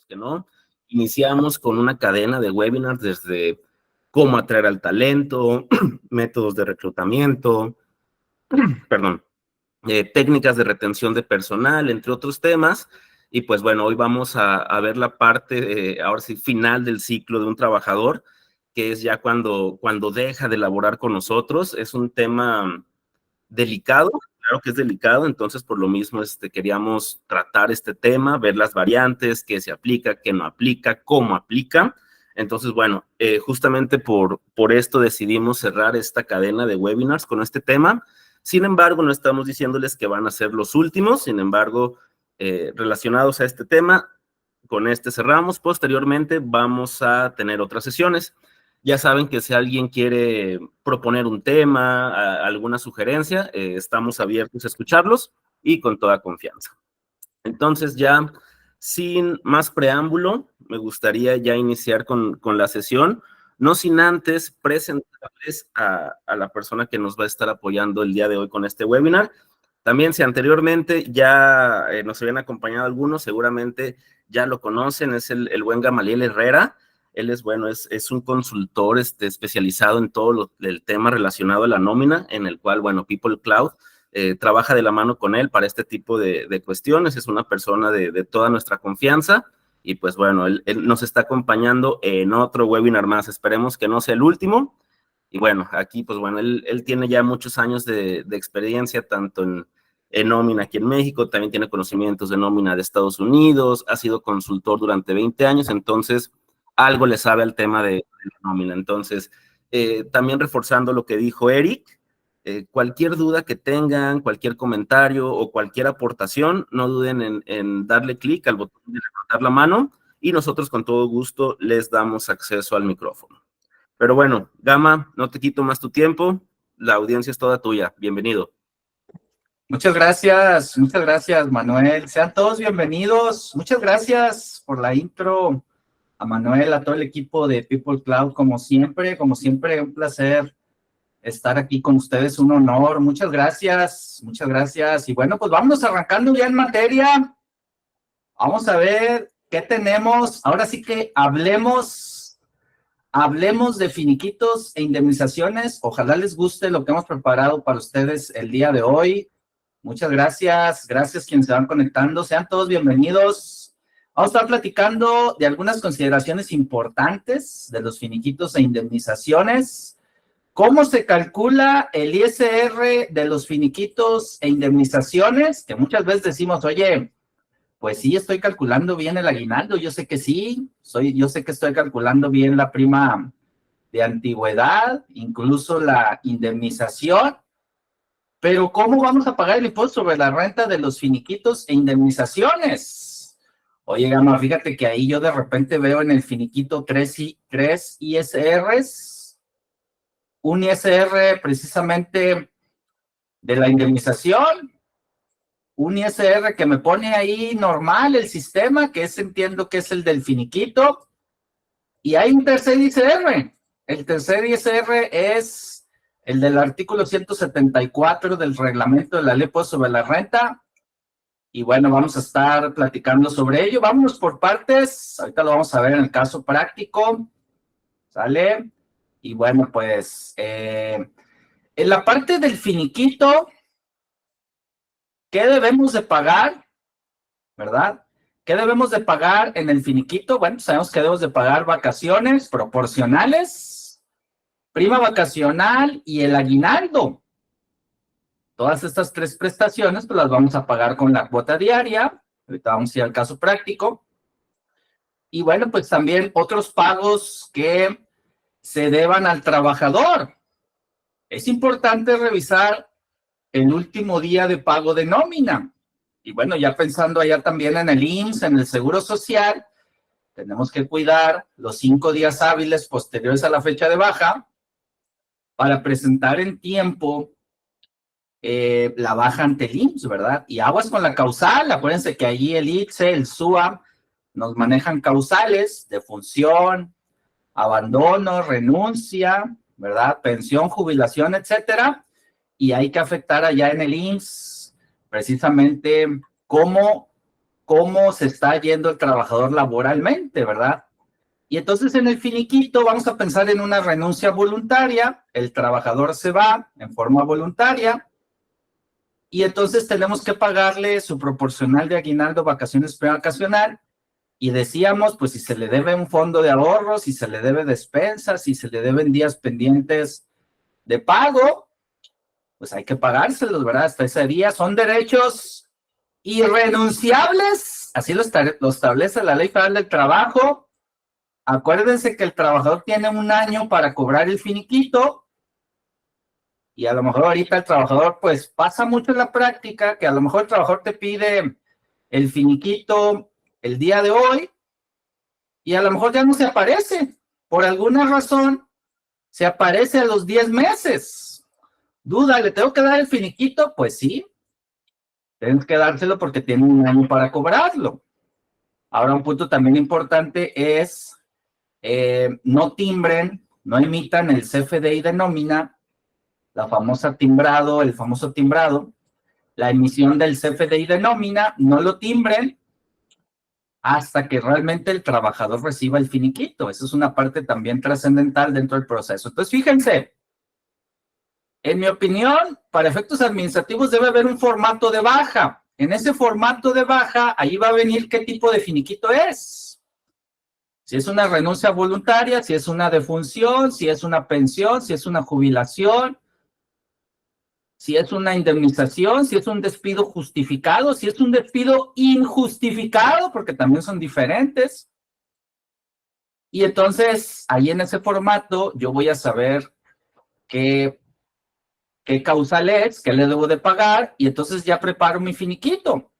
los que no, iniciamos con una cadena de webinars desde cómo atraer al talento, métodos de reclutamiento, perdón, técnicas de retención de personal, entre otros temas. Y pues bueno, hoy vamos a ver la parte, ahora sí, final del ciclo de un trabajador, que es ya cuando deja de laborar con nosotros. Es un tema delicado, claro que es delicado, entonces por lo mismo queríamos tratar este tema, ver las variantes, qué se aplica, qué no aplica, cómo aplica. Entonces, bueno, justamente por esto decidimos cerrar esta cadena de webinars con este tema. Sin embargo, no estamos diciéndoles que van a ser los últimos, sin embargo, relacionados a este tema, con este cerramos. Posteriormente vamos a tener otras sesiones. Ya saben que si alguien quiere proponer un tema, alguna sugerencia, estamos abiertos a escucharlos y con toda confianza. Entonces ya, sin más preámbulo, me gustaría ya iniciar con la sesión, no sin antes presentarles a la persona que nos va a estar apoyando el día de hoy con este webinar. También si anteriormente ya nos habían acompañado algunos, seguramente ya lo conocen, es el buen Gamaliel Herrera. Él es, bueno, es un consultor especializado en todo el tema relacionado a la nómina, en el cual, bueno, People Cloud trabaja de la mano con él para este tipo de cuestiones. Es una persona de toda nuestra confianza y pues bueno, él nos está acompañando en otro webinar más. Esperemos que no sea el último. Y bueno, aquí pues bueno, él tiene ya muchos años de experiencia, tanto en nómina aquí en México, también tiene conocimientos de nómina de Estados Unidos, ha sido consultor durante 20 años, entonces algo le sabe al tema de la nómina. Entonces, también reforzando lo que dijo Eric, cualquier duda que tengan, cualquier comentario o cualquier aportación, no duden en darle clic al botón de levantar la mano y nosotros con todo gusto les damos acceso al micrófono. Pero bueno, Gama, no te quito más tu tiempo, la audiencia es toda tuya, bienvenido. Muchas gracias, Manuel. Sean todos bienvenidos. Muchas gracias por la intro a Manuel, a todo el equipo de People Cloud, como siempre, un placer estar aquí con ustedes, un honor. Muchas gracias. Y bueno, pues vámonos arrancando ya en materia. Vamos a ver qué tenemos. Ahora sí que hablemos de finiquitos e indemnizaciones. Ojalá les guste lo que hemos preparado para ustedes el día de hoy. Muchas gracias quienes se van conectando. Sean todos bienvenidos. Vamos a estar platicando de algunas consideraciones importantes de los finiquitos e indemnizaciones. ¿Cómo se calcula el ISR de los finiquitos e indemnizaciones? Que muchas veces decimos, oye, pues sí, estoy calculando bien el aguinaldo. Yo sé que sí, yo sé que estoy calculando bien la prima de antigüedad, incluso la indemnización. Pero ¿cómo vamos a pagar el impuesto sobre la renta de los finiquitos e indemnizaciones? Oye, Gama, fíjate que ahí yo de repente veo en el finiquito 3 ISRs, un ISR precisamente de la indemnización, un ISR que me pone ahí normal el sistema, que entiendo que es el del finiquito, y hay un tercer ISR. El tercer ISR es el del artículo 174 del reglamento de la ley sobre la renta. Y bueno, vamos a estar platicando sobre ello. Vámonos por partes. Ahorita lo vamos a ver en el caso práctico. ¿Sale? Y bueno, pues en la parte del finiquito, ¿qué debemos de pagar? ¿Verdad? ¿Qué debemos de pagar en el finiquito? Bueno, sabemos que debemos de pagar vacaciones proporcionales, prima vacacional y el aguinaldo. Todas estas tres prestaciones pues las vamos a pagar con la cuota diaria. Ahorita vamos a ir al caso práctico. Y bueno, pues también otros pagos que se deban al trabajador. Es importante revisar el último día de pago de nómina. Y bueno, ya pensando allá también en el IMSS, en el Seguro Social, tenemos que cuidar los 5 días hábiles posteriores a la fecha de baja para presentar en tiempo la baja ante el IMSS, ¿verdad? Y aguas con la causal. Acuérdense que allí el ITSE, el SUA, nos manejan causales de función, abandono, renuncia, ¿verdad? Pensión, jubilación, etcétera. Y hay que afectar allá en el IMSS precisamente cómo cómo se está yendo el trabajador laboralmente, ¿verdad? Y entonces en el finiquito vamos a pensar en una renuncia voluntaria, el trabajador se va en forma voluntaria, y entonces tenemos que pagarle su proporcional de aguinaldo, vacaciones prevacacional, y decíamos, pues si se le debe un fondo de ahorro, si se le debe despensas, si se le deben días pendientes de pago, pues hay que pagárselos, ¿verdad? Hasta ese día son derechos irrenunciables, así lo establece la Ley Federal del Trabajo. Acuérdense que el trabajador tiene un año para cobrar el finiquito, y a lo mejor ahorita el trabajador, pues pasa mucho en la práctica, que a lo mejor el trabajador te pide el finiquito el día de hoy, y a lo mejor ya no se aparece, por alguna razón, se aparece a los 10 meses. Duda, ¿le tengo que dar el finiquito? Pues sí, tienes que dárselo porque tiene un año para cobrarlo. Ahora, un punto también importante es no timbren, no emitan el CFDI de nómina, el famoso timbrado, la emisión del CFDI de nómina, no lo timbren hasta que realmente el trabajador reciba el finiquito. Esa es una parte también trascendental dentro del proceso. Entonces, fíjense, en mi opinión, para efectos administrativos debe haber un formato de baja. En ese formato de baja, ahí va a venir qué tipo de finiquito es. Si es una renuncia voluntaria, si es una defunción, si es una pensión, si es una jubilación, si es una indemnización, si es un despido justificado, si es un despido injustificado, porque también son diferentes. Y entonces, ahí en ese formato, yo voy a saber qué causal es, qué le debo de pagar, y entonces ya preparo mi finiquito.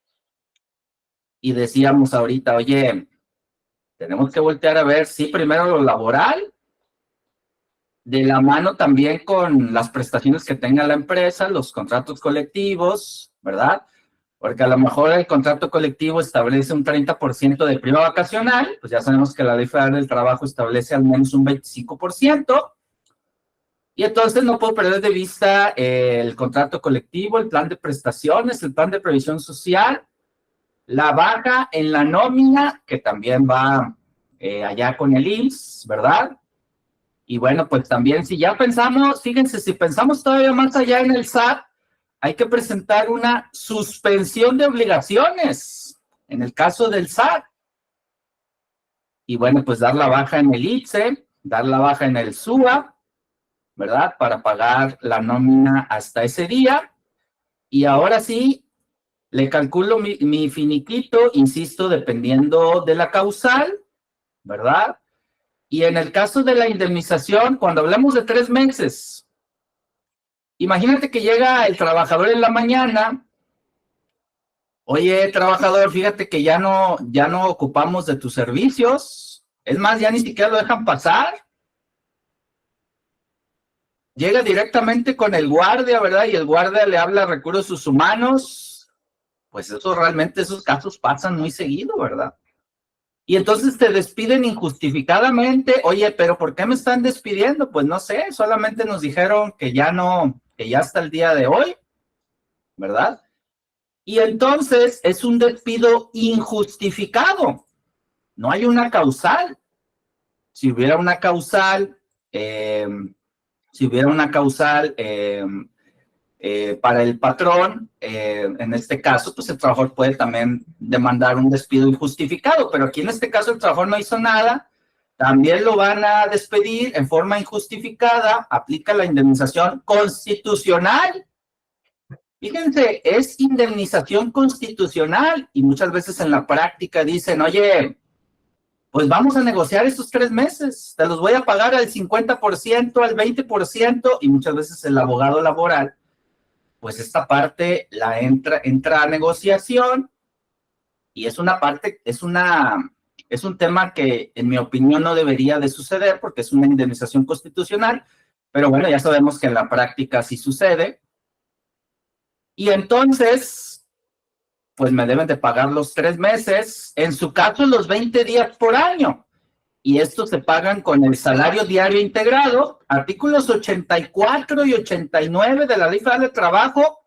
Y decíamos ahorita, oye, tenemos que voltear a ver, sí, primero lo laboral, de la mano también con las prestaciones que tenga la empresa, los contratos colectivos, ¿verdad? Porque a lo mejor el contrato colectivo establece un 30% de prima vacacional, pues ya sabemos que la Ley Federal del Trabajo establece al menos un 25%, y entonces no puedo perder de vista el contrato colectivo, el plan de prestaciones, el plan de previsión social, la baja en la nómina, que también va allá con el IMSS, ¿verdad? Y bueno, pues también si ya pensamos, fíjense, si pensamos todavía más allá en el SAT, hay que presentar una suspensión de obligaciones, en el caso del SAT. Y bueno, pues dar la baja en el IPSE, dar la baja en el SUA, ¿verdad? Para pagar la nómina hasta ese día. Y ahora sí, le calculo mi finiquito, insisto, dependiendo de la causal, ¿verdad? Y en el caso de la indemnización, cuando hablamos de 3 meses, imagínate que llega el trabajador en la mañana, oye, trabajador, fíjate que ya no ocupamos de tus servicios, es más, ya ni siquiera lo dejan pasar. Llega directamente con el guardia, ¿verdad? Y el guardia le habla a recursos humanos. Pues eso realmente, esos casos pasan muy seguido, ¿verdad? Y entonces te despiden injustificadamente. Oye, pero ¿por qué me están despidiendo? Pues no sé, solamente nos dijeron que ya no, que ya hasta el día de hoy, ¿verdad? Y entonces es un despido injustificado. No hay una causal. Si hubiera una causal, para el patrón, en este caso, pues el trabajador puede también demandar un despido injustificado, pero aquí en este caso el trabajador no hizo nada, también lo van a despedir en forma injustificada, aplica la indemnización constitucional. Fíjense, es indemnización constitucional y muchas veces en la práctica dicen, oye, pues vamos a negociar estos 3 meses, te los voy a pagar al 50%, al 20%, y muchas veces el abogado laboral, pues esta parte la entra a negociación, y es una parte, es un tema que en mi opinión no debería de suceder porque es una indemnización constitucional, pero bueno, ya sabemos que en la práctica sí sucede, y entonces pues me deben de pagar los 3 meses, en su caso los 20 días por año, y estos se pagan con el salario diario integrado, artículos 84 y 89 de la Ley Federal del Trabajo,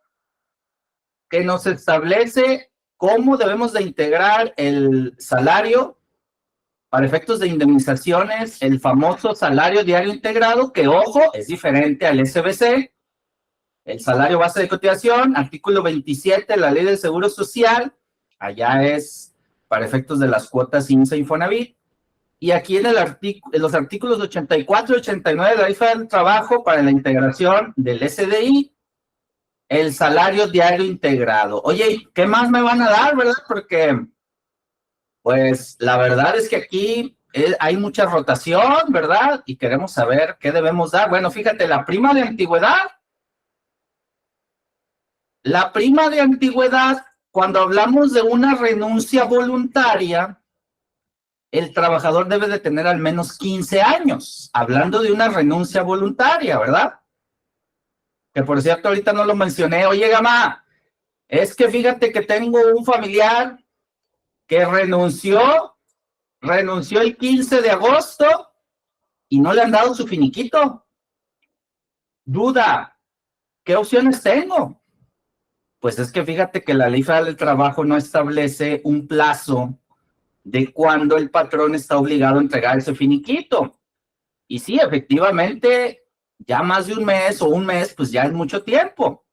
que nos establece cómo debemos de integrar el salario para efectos de indemnizaciones, el famoso salario diario integrado, que, ojo, es diferente al SBC, el salario base de cotización, artículo 27 de la Ley del Seguro Social, allá es para efectos de las cuotas IMSS e Infonavit, y aquí en los artículos 84 y 89 de la Ley Federal del Trabajo para la integración del SDI, el salario diario integrado. Oye, ¿qué más me van a dar, verdad? Porque, pues, la verdad es que aquí hay mucha rotación, ¿verdad? Y queremos saber qué debemos dar. Bueno, fíjate, la prima de antigüedad, cuando hablamos de una renuncia voluntaria, el trabajador debe de tener al menos 15 años, hablando de una renuncia voluntaria, ¿verdad? Que por cierto, ahorita no lo mencioné. Oye, Gama, es que fíjate que tengo un familiar que renunció el 15 de agosto y no le han dado su finiquito. Duda, ¿qué opciones tengo? Pues es que fíjate que la Ley Federal del Trabajo no establece un plazo de cuándo el patrón está obligado a entregar ese finiquito. Y sí, efectivamente, ya más de un mes, pues ya es mucho tiempo.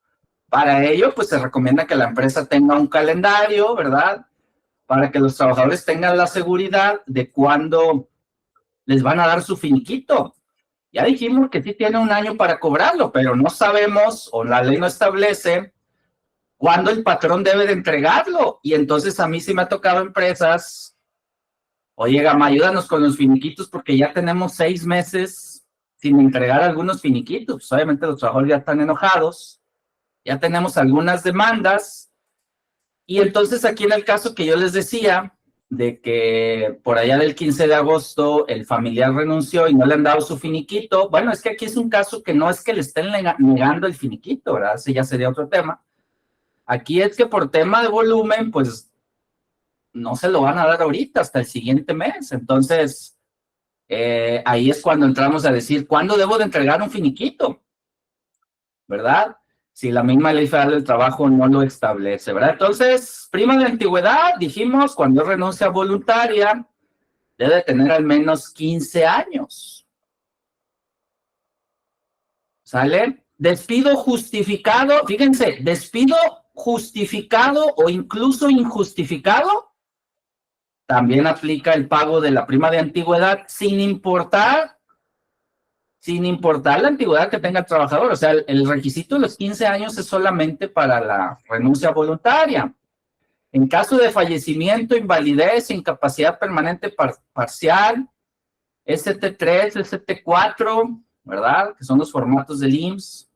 Para ello, pues se recomienda que la empresa tenga un calendario, ¿verdad? Para que los trabajadores tengan la seguridad de cuándo les van a dar su finiquito. Ya dijimos que sí tiene un año para cobrarlo, pero no sabemos, o la ley no establece, cuándo el patrón debe de entregarlo. Y entonces a mí sí me ha tocado empresas, oye, Gama, ayúdanos con los finiquitos porque ya tenemos 6 meses sin entregar algunos finiquitos. Obviamente los trabajadores ya están enojados, ya tenemos algunas demandas. Y entonces aquí en el caso que yo les decía, de que por allá del 15 de agosto el familiar renunció y no le han dado su finiquito, bueno, es que aquí es un caso que no es que le estén negando el finiquito, ¿verdad? Ese ya sería otro tema. Aquí es que por tema de volumen, pues no se lo van a dar ahorita, hasta el siguiente mes. Entonces, ahí es cuando entramos a decir, ¿cuándo debo de entregar un finiquito? ¿Verdad? Si la misma Ley Federal del Trabajo no lo establece, ¿verdad? Entonces, prima de antigüedad, dijimos, cuando es renuncia voluntaria, debe tener al menos 15 años. ¿Sale? Despido justificado, fíjense, despido justificado o incluso injustificado, también aplica el pago de la prima de antigüedad sin importar la antigüedad que tenga el trabajador. O sea, el requisito de los 15 años es solamente para la renuncia voluntaria. En caso de fallecimiento, invalidez, incapacidad permanente parcial, ST3, ST4, ¿verdad? Que son los formatos del IMSS.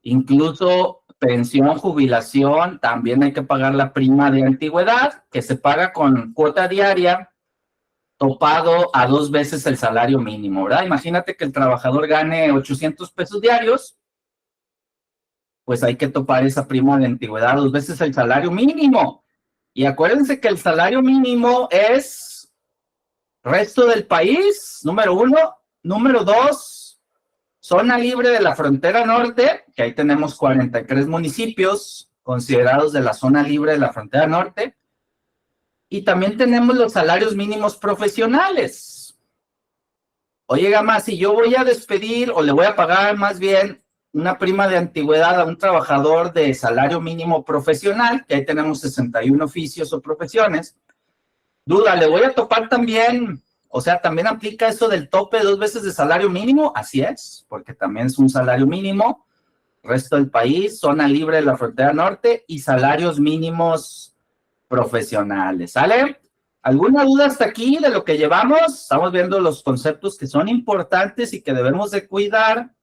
Incluso pensión, jubilación, también hay que pagar la prima de antigüedad, que se paga con cuota diaria, topado a 2 veces el salario mínimo, ¿verdad? Imagínate que el trabajador gane 800 pesos diarios, pues hay que topar esa prima de antigüedad 2 veces el salario mínimo. Y acuérdense que el salario mínimo es resto del país, número 1. Número 2, zona libre de la frontera norte, que ahí tenemos 43 municipios considerados de la zona libre de la frontera norte. Y también tenemos los salarios mínimos profesionales. Oye, Gama, si yo voy a despedir o le voy a pagar más bien una prima de antigüedad a un trabajador de salario mínimo profesional, que ahí tenemos 61 oficios o profesiones, duda, ¿le voy a topar también? O sea, ¿también aplica eso del tope 2 veces de salario mínimo? Así es, porque también es un salario mínimo. Resto del país, zona libre de la frontera norte y salarios mínimos profesionales, ¿sale? ¿Alguna duda hasta aquí de lo que llevamos? Estamos viendo los conceptos que son importantes y que debemos de cuidar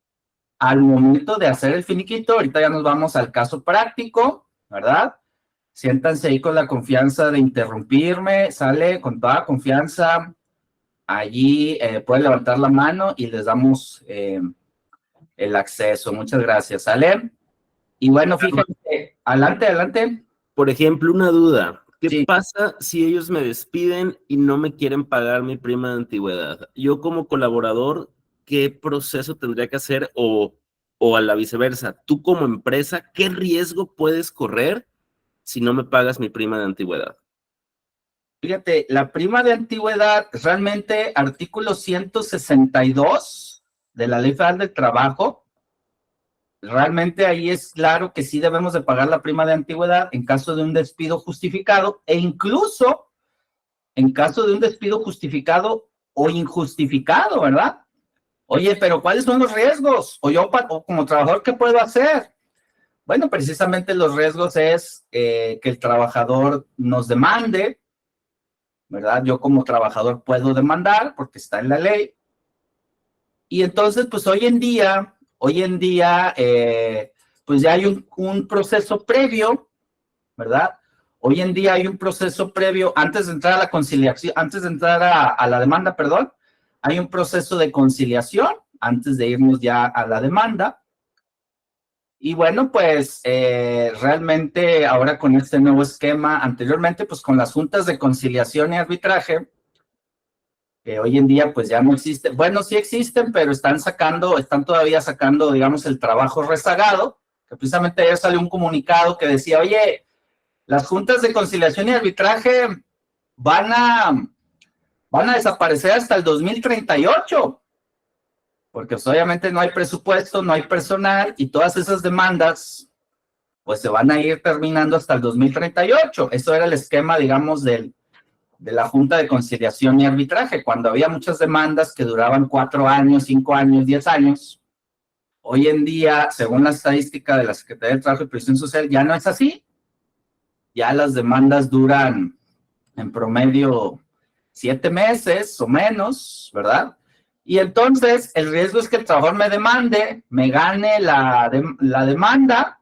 al momento de hacer el finiquito. Ahorita ya nos vamos al caso práctico, ¿verdad? Siéntanse ahí con la confianza de interrumpirme, sale con toda confianza. Allí pueden levantar la mano y les damos el acceso. Muchas gracias, ¿sale? Y bueno, fíjense, adelante. Por ejemplo, una duda. ¿Qué Sí. pasa si ellos me despiden y no me quieren pagar mi prima de antigüedad? Yo como colaborador, ¿qué proceso tendría que hacer? O a la viceversa, tú como empresa, ¿qué riesgo puedes correr si no me pagas mi prima de antigüedad? Fíjate, la prima de antigüedad, realmente artículo 162 de la Ley Federal del Trabajo, realmente ahí es claro que sí debemos de pagar la prima de antigüedad en caso de un despido justificado e incluso en caso de un despido justificado o injustificado, ¿verdad? Oye, pero ¿cuáles son los riesgos? O yo como trabajador, ¿qué puedo hacer? Bueno, precisamente los riesgos es que el trabajador nos demande, ¿verdad? Yo como trabajador puedo demandar porque está en la ley. Y entonces, pues hoy en día, pues ya hay un proceso previo, ¿verdad? Hoy en día hay un proceso previo, antes de entrar a la conciliación, antes de entrar a la demanda, perdón, hay un proceso de conciliación antes de irnos ya a la demanda. Y bueno, pues realmente ahora con este nuevo esquema, anteriormente pues con las juntas de conciliación y arbitraje, que hoy en día pues ya no existen, bueno, sí existen, pero están todavía sacando, digamos, el trabajo rezagado, que precisamente ayer salió un comunicado que decía, oye, las juntas de conciliación y arbitraje van a desaparecer hasta el 2038, porque pues, obviamente no hay presupuesto, no hay personal, y todas esas demandas pues se van a ir terminando hasta el 2038. Eso era el esquema, digamos, de la Junta de Conciliación y Arbitraje, cuando había muchas demandas que duraban 4 años, 5 años, 10 años. Hoy en día, según la estadística de la Secretaría de Trabajo y Previsión Social, ya no es así. Ya las demandas duran en promedio 7 meses o menos, ¿verdad? Y entonces el riesgo es que el trabajador me demande, me gane la demanda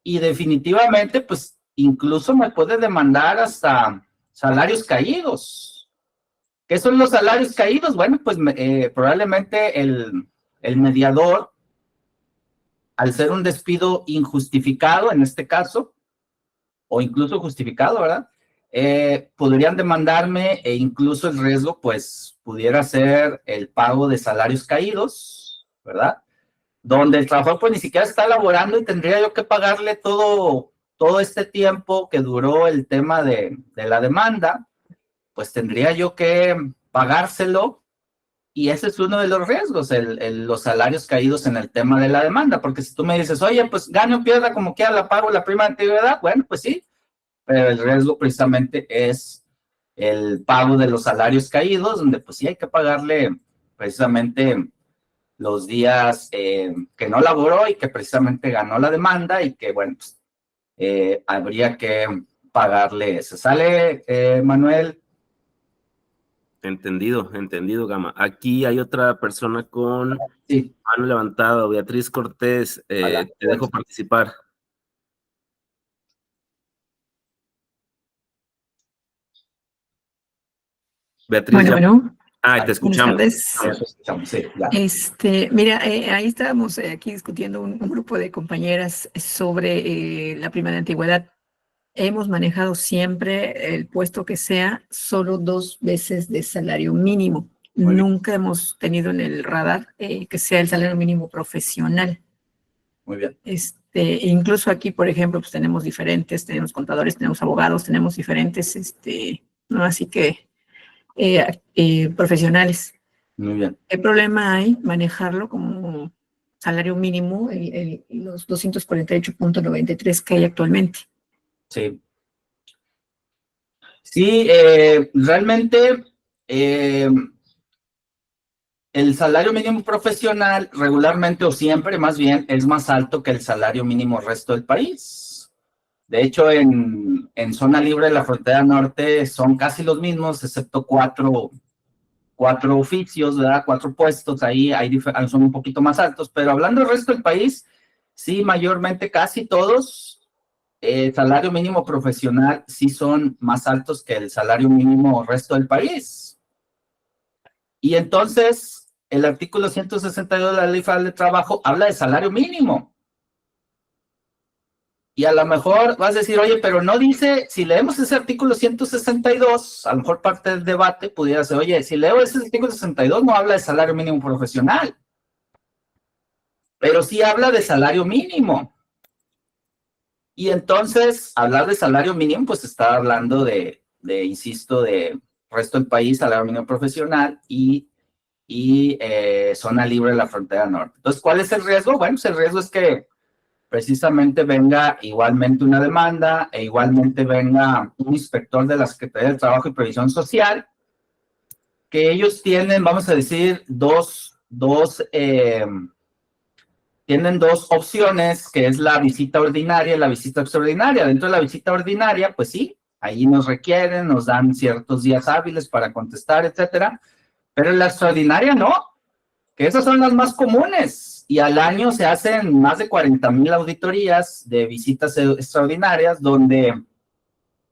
y definitivamente, pues incluso me puede demandar hasta salarios caídos. ¿Qué son los salarios caídos? Bueno, pues probablemente el mediador, al ser un despido injustificado en este caso, o incluso justificado, ¿verdad? Podrían demandarme e incluso el riesgo, pues, pudiera ser el pago de salarios caídos, ¿verdad? Donde el trabajador, pues, ni siquiera está laborando y tendría yo que pagarle todo este tiempo que duró el tema de la demanda, pues tendría yo que pagárselo y ese es uno de los riesgos, los salarios caídos en el tema de la demanda, porque si tú me dices, oye, pues gane o pierda como quiera, la pago la prima de antigüedad, bueno, pues sí, pero el riesgo precisamente es el pago de los salarios caídos, donde pues sí hay que pagarle precisamente los días que no laboró y que precisamente ganó la demanda y que, bueno, pues, habría que pagarle eso. ¿Sale, Manuel? Entendido, Gama. Aquí hay otra persona con mano levantada, Beatriz Cortés, te dejo participar. Beatriz, bueno. Te escuchamos. Mira, ahí estábamos aquí discutiendo un grupo de compañeras sobre la prima de antigüedad. Hemos manejado siempre el puesto que sea, solo 2 veces de salario mínimo. Nunca hemos tenido en el radar que sea el salario mínimo profesional. Muy bien. Incluso aquí, por ejemplo, pues tenemos contadores, tenemos abogados, tenemos diferentes, ¿no? Así que profesionales. Muy bien. ¿Qué problema hay manejarlo como salario mínimo, los 248.93 que hay actualmente? Sí. Sí, realmente el salario mínimo profesional regularmente o siempre más bien es más alto que el salario mínimo resto del país. De hecho, en zona libre de la frontera norte son casi los mismos, excepto cuatro oficios, ¿verdad? 4 puestos, ahí son un poquito más altos, pero hablando del resto del país, sí, mayormente casi todos, el salario mínimo profesional sí son más altos que el salario mínimo resto del país. Y entonces, el artículo 162 de la Ley Federal de Trabajo habla de salario mínimo. Y a lo mejor vas a decir, oye, pero no dice, si leemos ese artículo 162, a lo mejor parte del debate pudiera ser, oye, si leo ese artículo 62 no habla de salario mínimo profesional, pero sí habla de salario mínimo. Y entonces, hablar de salario mínimo, pues está hablando insisto, de resto del país, salario mínimo profesional y zona libre de la frontera norte. Entonces, ¿cuál es el riesgo? Bueno, pues el riesgo es que precisamente venga igualmente una demanda e igualmente venga un inspector de la Secretaría del Trabajo y Previsión Social, que ellos tienen, vamos a decir, tienen dos opciones, que es la visita ordinaria y la visita extraordinaria. Dentro de la visita ordinaria, pues sí, ahí nos requieren, nos dan ciertos días hábiles para contestar, etcétera, pero en la extraordinaria no, que esas son las más comunes. Y al año se hacen más de 40,000 auditorías de visitas extraordinarias donde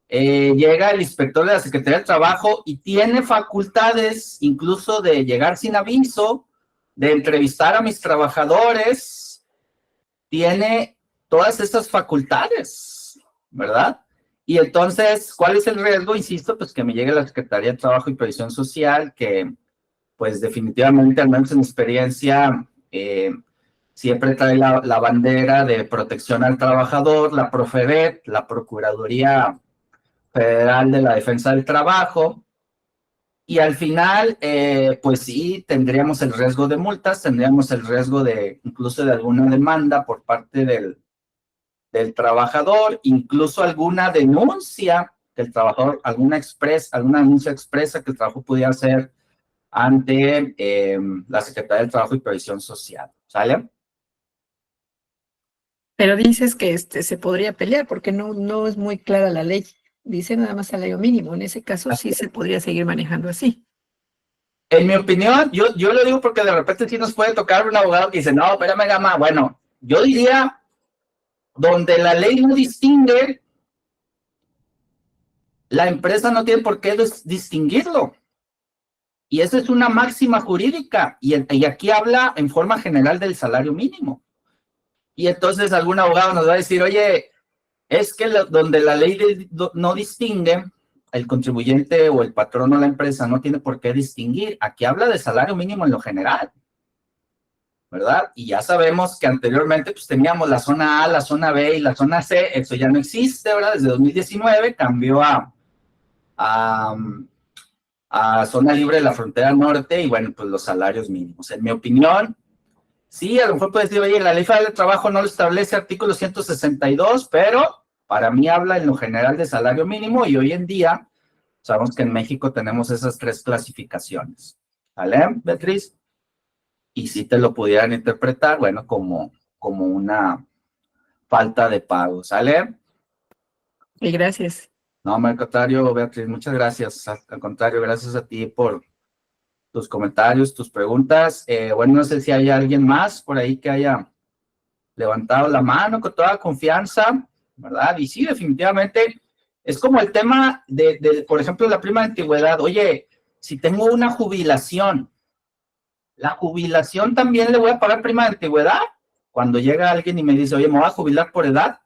llega el inspector de la Secretaría del Trabajo y tiene facultades incluso de llegar sin aviso, de entrevistar a mis trabajadores, tiene todas estas facultades, ¿verdad? Y entonces, ¿cuál es el riesgo? Insisto, pues que me llegue la Secretaría de Trabajo y Previsión Social, que pues definitivamente, al menos en mi experiencia, siempre trae la bandera de protección al trabajador, la Profedet, la Procuraduría Federal de la Defensa del Trabajo, y al final, pues sí, tendríamos el riesgo de multas, tendríamos el riesgo de incluso de alguna demanda por parte del trabajador, incluso alguna denuncia que el trabajador, alguna denuncia expresa que el trabajo pudiera hacer ante la Secretaría del Trabajo y Previsión Social, ¿sale? Pero dices que se podría pelear porque no es muy clara la ley. Dice nada más salario mínimo. En ese caso sí se podría seguir manejando así. En mi opinión, yo lo digo porque de repente sí nos puede tocar un abogado que dice, no, espérame, Gama. Bueno, yo diría, donde la ley no distingue, la empresa no tiene por qué distinguirlo. Y esa es una máxima jurídica, y aquí habla en forma general del salario mínimo. Y entonces algún abogado nos va a decir, oye, es que donde la ley no distingue, el contribuyente o el patrón o la empresa no tiene por qué distinguir. Aquí habla de salario mínimo en lo general, ¿verdad? Y ya sabemos que anteriormente pues teníamos la zona A, la zona B y la zona C. Eso ya no existe, ¿verdad? Desde 2019 cambió a zona libre de la frontera norte y bueno, pues los salarios mínimos. En mi opinión, sí, a lo mejor puedes decir, oye, la Ley Federal del Trabajo no lo establece artículo 162, pero para mí habla en lo general de salario mínimo y hoy en día sabemos que en México tenemos esas tres clasificaciones. ¿Vale, Beatriz? Y si te lo pudieran interpretar, bueno, como una falta de pago, ¿sale? Y gracias. No, al contrario, Beatriz, muchas gracias. Al contrario, gracias a ti por tus comentarios, tus preguntas. Bueno, no sé si hay alguien más por ahí que haya levantado la mano con toda confianza, ¿verdad? Y sí, definitivamente, es como el tema por ejemplo, la prima de antigüedad. Oye, si tengo una jubilación, ¿la jubilación también le voy a pagar prima de antigüedad? Cuando llega alguien y me dice, oye, me voy a jubilar por edad,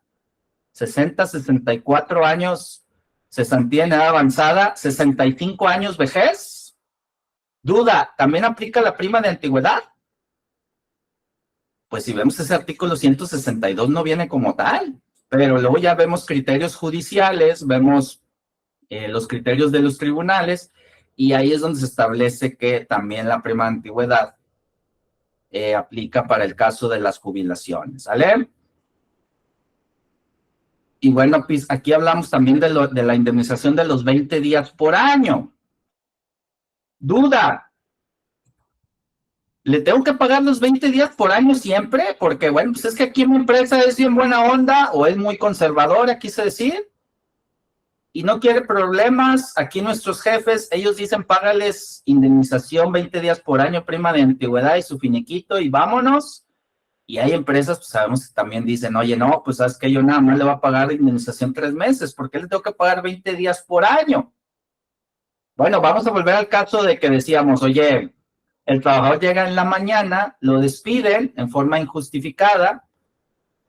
60, 64 años, cesantía en edad avanzada, 65 años vejez. Duda, ¿también aplica la prima de antigüedad? Pues si vemos ese artículo 162 no viene como tal, pero luego ya vemos criterios judiciales, vemos los criterios de los tribunales, y ahí es donde se establece que también la prima de antigüedad aplica para el caso de las jubilaciones, ¿sale? Y bueno, pues aquí hablamos también de la indemnización de los 20 días por año. Duda, ¿le tengo que pagar los 20 días por año siempre? Porque, bueno, pues es que aquí mi empresa es bien buena onda o es muy conservadora, quise decir, y no quiere problemas. Aquí nuestros jefes, ellos dicen, págales indemnización 20 días por año, prima de antigüedad y su finiquito y vámonos. Y hay empresas, pues sabemos que también dicen, oye, no, pues sabes que yo nada más le voy a pagar indemnización 3 meses, ¿por qué le tengo que pagar 20 días por año? Bueno, vamos a volver al caso de que decíamos, oye, el trabajador llega en la mañana, lo despiden en forma injustificada,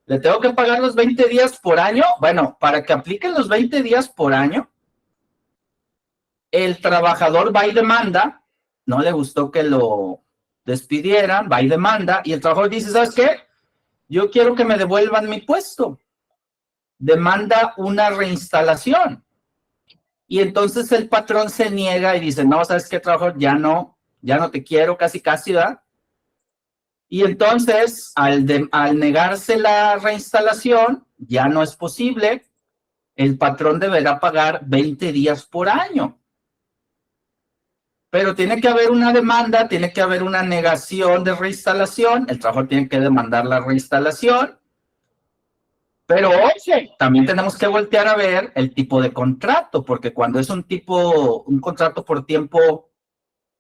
¿le tengo que pagar los 20 días por año? Bueno, para que apliquen los 20 días por año, el trabajador va y demanda, no le gustó que lo despidieran, va y demanda, y el trabajador dice, ¿sabes qué? Yo quiero que me devuelvan mi puesto. demanda una reinstalación. Y entonces el patrón se niega y dice, no, ¿sabes qué, trabajador? Ya no te quiero, casi, ¿verdad? Y entonces, al negarse la reinstalación, ya no es posible, el patrón deberá pagar 20 días por año. Pero tiene que haber una demanda, tiene que haber una negación de reinstalación, el trabajador tiene que demandar la reinstalación. Pero oye, también tenemos que voltear a ver el tipo de contrato, porque cuando es un contrato por tiempo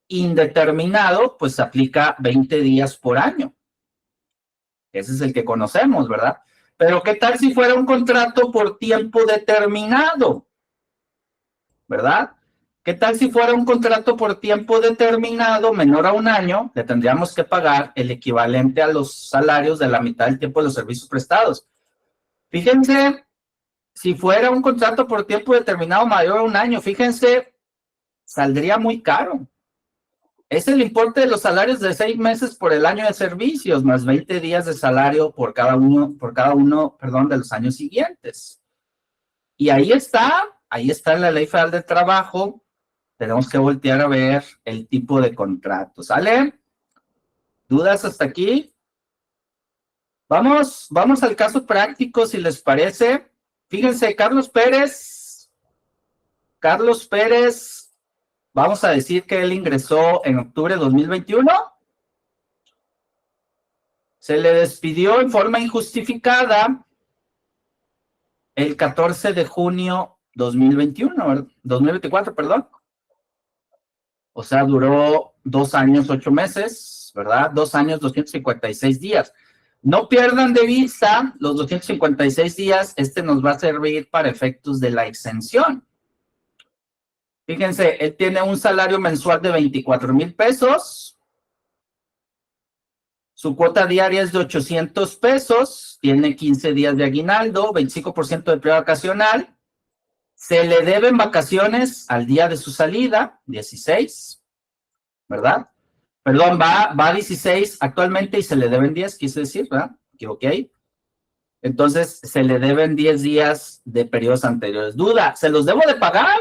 indeterminado, pues se aplica 20 días por año. Ese es el que conocemos, ¿verdad? Pero ¿qué tal si fuera un contrato por tiempo determinado? ¿Verdad? ¿Qué tal si fuera un contrato por tiempo determinado menor a un año? Le tendríamos que pagar el equivalente a los salarios de la mitad del tiempo de los servicios prestados. Fíjense, si fuera un contrato por tiempo determinado mayor a un año, fíjense, saldría muy caro. Es el importe de los salarios de 6 meses por el año de servicios, más 20 días de salario por cada uno, de los años siguientes. Y ahí está en la Ley Federal del Trabajo. Tenemos que voltear a ver el tipo de contrato, ¿sale? ¿Dudas hasta aquí? Vamos al caso práctico, si les parece. Fíjense, Carlos Pérez, vamos a decir que él ingresó en octubre de 2021. Se le despidió en forma injustificada el 14 de junio 2024, perdón. O sea, duró 2 años, 8 meses, ¿verdad? 2 años, 256 días. No pierdan de vista los 256 días, nos va a servir para efectos de la exención. Fíjense, él tiene un salario mensual de 24,000 pesos. Su cuota diaria es de 800 pesos. Tiene 15 días de aguinaldo, 25% de periodo vacacional. Se le deben vacaciones al día de su salida, 16, ¿verdad? Perdón, va a 16 actualmente y se le deben 10, quise decir, ¿verdad? Equivoqué ahí. Entonces, se le deben 10 días de periodos anteriores. Duda, ¿se los debo de pagar?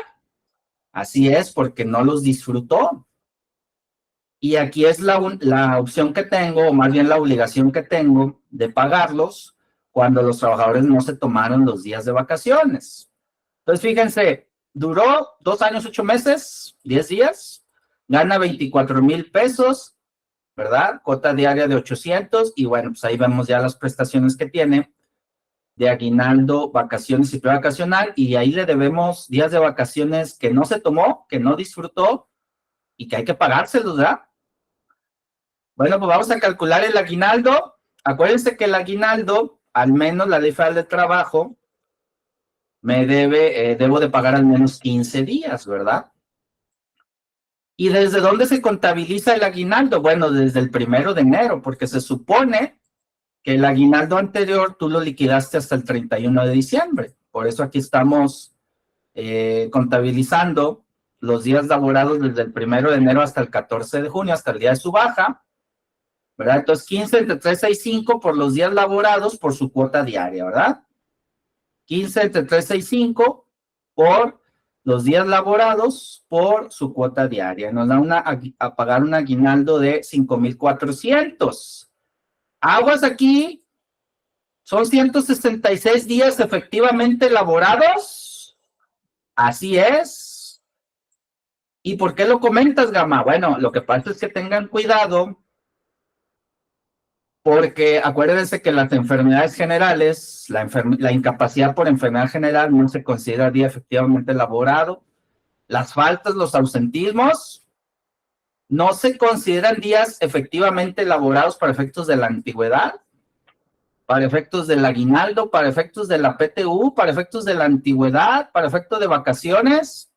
Así es, porque no los disfrutó. Y aquí es la opción que tengo, o más bien la obligación que tengo de pagarlos cuando los trabajadores no se tomaron los días de vacaciones. Entonces, fíjense, duró 2 años, 8 meses, 10 días, gana 24,000 pesos, ¿verdad? Cuota diaria de 800, y bueno, pues ahí vemos ya las prestaciones que tiene de aguinaldo, vacaciones y prevacacional, y ahí le debemos días de vacaciones que no se tomó, que no disfrutó, y que hay que pagárselos, ¿verdad? Bueno, pues vamos a calcular el aguinaldo. Acuérdense que el aguinaldo, al menos la Ley Federal del Trabajo, debo de pagar al menos 15 días, ¿verdad? ¿Y desde dónde se contabiliza el aguinaldo? Bueno, desde el 1 de enero, porque se supone que el aguinaldo anterior tú lo liquidaste hasta el 31 de diciembre. Por eso aquí estamos contabilizando los días laborados desde el 1 de enero hasta el 14 de junio, hasta el día de su baja, ¿verdad? Entonces, 15 entre 365 por los días laborados por su cuota diaria, ¿verdad? 15 entre 365 por los días laborados por su cuota diaria. Nos da a pagar un aguinaldo de 5,400. Aguas aquí, son 166 días efectivamente laborados. Así es. ¿Y por qué lo comentas, Gama? Bueno, lo que pasa es que tengan cuidado, porque acuérdense que las enfermedades generales, la incapacidad por enfermedad general no se considera día efectivamente laborado. Las faltas, los ausentismos, no se consideran días efectivamente laborados para efectos de la antigüedad, para efectos del aguinaldo, para efectos de la PTU, para efectos de la antigüedad, para efectos de vacaciones.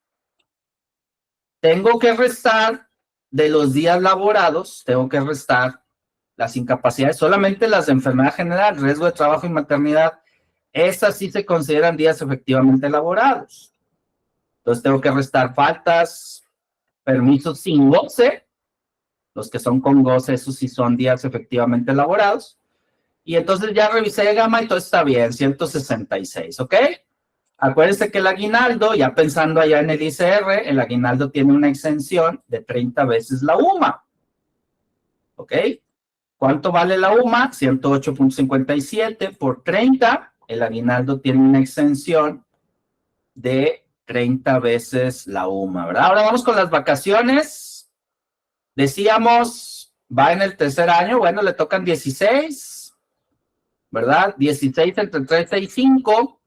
Tengo que restar de los días laborados, tengo que restar las incapacidades, solamente las de enfermedad general, riesgo de trabajo y maternidad, esas sí se consideran días efectivamente laborados. Entonces tengo que restar faltas, permisos sin goce, los que son con goce, esos sí son días efectivamente laborados, Y entonces ya revisé Gama y todo está bien, 166, ¿ok? Acuérdense que el aguinaldo, ya pensando allá en el ICR, el aguinaldo tiene una exención de 30 veces la UMA, ¿ok? ¿Cuánto vale la UMA? 108.57 por 30. El aguinaldo tiene una exención de 30 veces la UMA, ¿verdad? Ahora vamos con las vacaciones. Decíamos, va en el tercer año, bueno, le tocan 16, ¿verdad? 16 entre 13 y 5.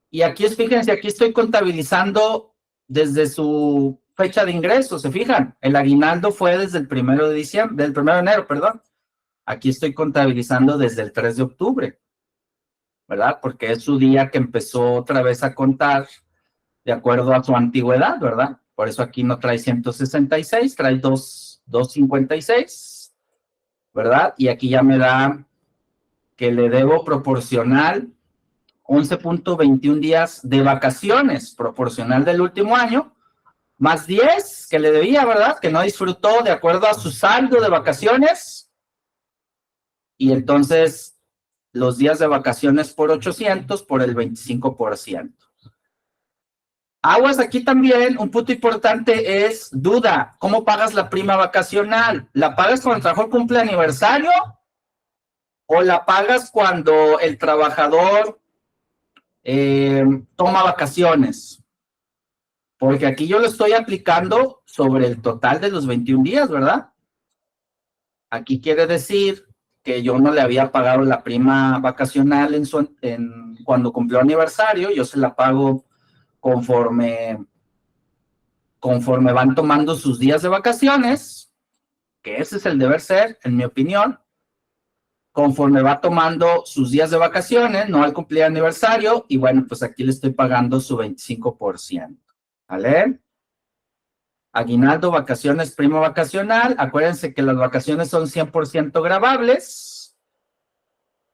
Y aquí, fíjense, aquí estoy contabilizando desde su fecha de ingreso, ¿se fijan? El aguinaldo fue desde el 1 de diciembre, del 1 de enero, perdón. Aquí estoy contabilizando desde el 3 de octubre, ¿verdad? Porque es su día que empezó otra vez a contar de acuerdo a su antigüedad, ¿verdad? Por eso aquí no trae 166, trae 256, ¿verdad? Y aquí ya me da que le debo proporcional 11.21 días de vacaciones, proporcional del último año, más 10 que le debía, ¿verdad? Que no disfrutó de acuerdo a su saldo de vacaciones. Y entonces los días de vacaciones por 800 por el 25%. Aguas aquí también, un punto importante es duda, ¿cómo pagas la prima vacacional? ¿La pagas cuando el trabajador cumple aniversario o la pagas cuando el trabajador toma vacaciones? Porque aquí yo lo estoy aplicando sobre el total de los 21 días, ¿verdad? Aquí quiere decir que yo no le había pagado la prima vacacional cuando cumplió aniversario, yo se la pago conforme van tomando sus días de vacaciones, que ese es el deber ser, en mi opinión, conforme va tomando sus días de vacaciones, no al cumplir aniversario, y bueno, pues aquí le estoy pagando su 25%, ¿vale? Aguinaldo, vacaciones, prima vacacional, acuérdense que las vacaciones son 100% grabables,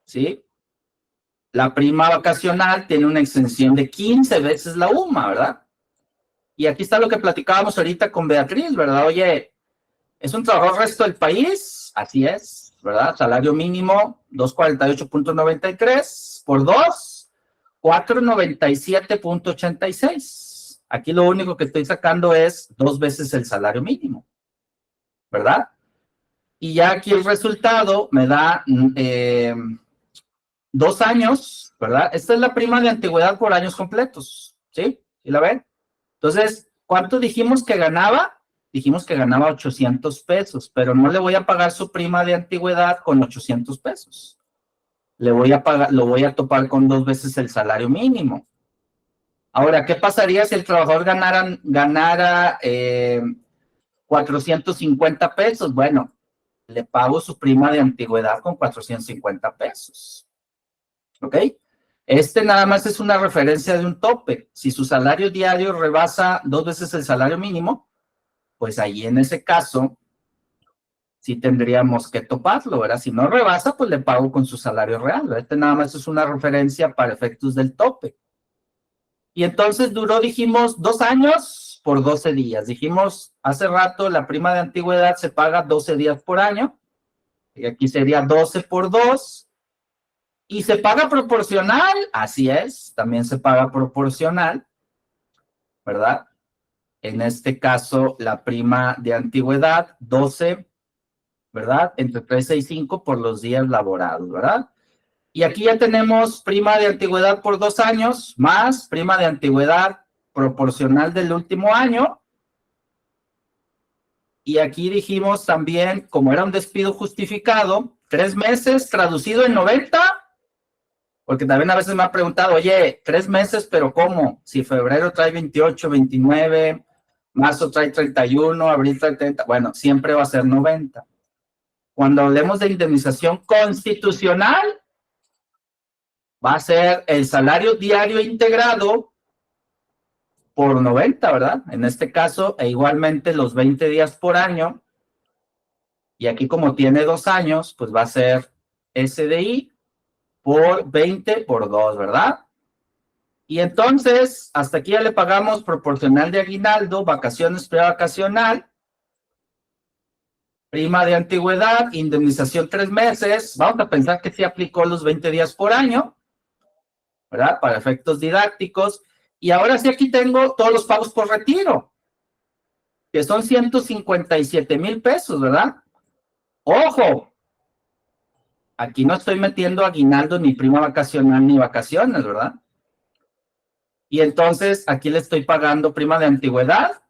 ¿sí? La prima vacacional tiene una exención de 15 veces la UMA, ¿verdad? Y aquí está lo que platicábamos ahorita con Beatriz, ¿verdad? Oye, ¿es un trabajador resto del país? Así es, ¿verdad? Salario mínimo, 248.93 por 2, 497.86. Aquí lo único que estoy sacando es 2 veces el salario mínimo, ¿verdad? Y ya aquí el resultado me da 2 años, ¿verdad? Esta es la prima de antigüedad por años completos, ¿sí? ¿Sí la ven? Entonces, ¿cuánto dijimos que ganaba? Dijimos que ganaba 800 pesos, pero no le voy a pagar su prima de antigüedad con 800 pesos. Le voy a pagar, lo voy a topar con 2 veces el salario mínimo. Ahora, ¿qué pasaría si el trabajador ganara 450 pesos? Bueno, le pago su prima de antigüedad con 450 pesos. ¿Ok? Nada más es una referencia de un tope. Si su salario diario rebasa 2 veces el salario mínimo, pues ahí en ese caso sí tendríamos que toparlo, ¿verdad? Si no rebasa, pues le pago con su salario real, ¿verdad? Nada más es una referencia para efectos del tope. Y entonces duró, dijimos, 2 años por 12 días. Dijimos hace rato, la prima de antigüedad se paga 12 días por año. Y aquí sería 12 por 2. ¿Y se paga proporcional? Así es, también se paga proporcional, ¿verdad? En este caso, la prima de antigüedad, 12, ¿verdad? Entre 13 y 5 por los días laborados, ¿verdad? Y aquí ya tenemos prima de antigüedad por 2 años, más prima de antigüedad proporcional del último año. Y aquí dijimos también, como era un despido justificado, 3 meses traducido en 90, porque también a veces me han preguntado, oye, 3 meses, pero ¿cómo? Si febrero trae 28, 29, marzo trae 31, abril trae 30, bueno, siempre va a ser 90. Cuando hablemos de indemnización constitucional, va a ser el salario diario integrado por 90, ¿verdad? En este caso, e igualmente los 20 días por año, y aquí como tiene 2 años, pues va a ser SDI por 20 por 2, ¿verdad? Y entonces, hasta aquí ya le pagamos proporcional de aguinaldo, vacaciones prevacacional. Prima de antigüedad, indemnización 3 meses. Vamos a pensar que sí aplicó los 20 días por año, ¿verdad? Para efectos didácticos. Y ahora sí aquí tengo todos los pagos por retiro, que son 157,000 pesos, ¿verdad? ¡Ojo! Aquí no estoy metiendo aguinaldo, ni prima vacacional, ni vacaciones, ¿verdad? Y entonces aquí le estoy pagando prima de antigüedad,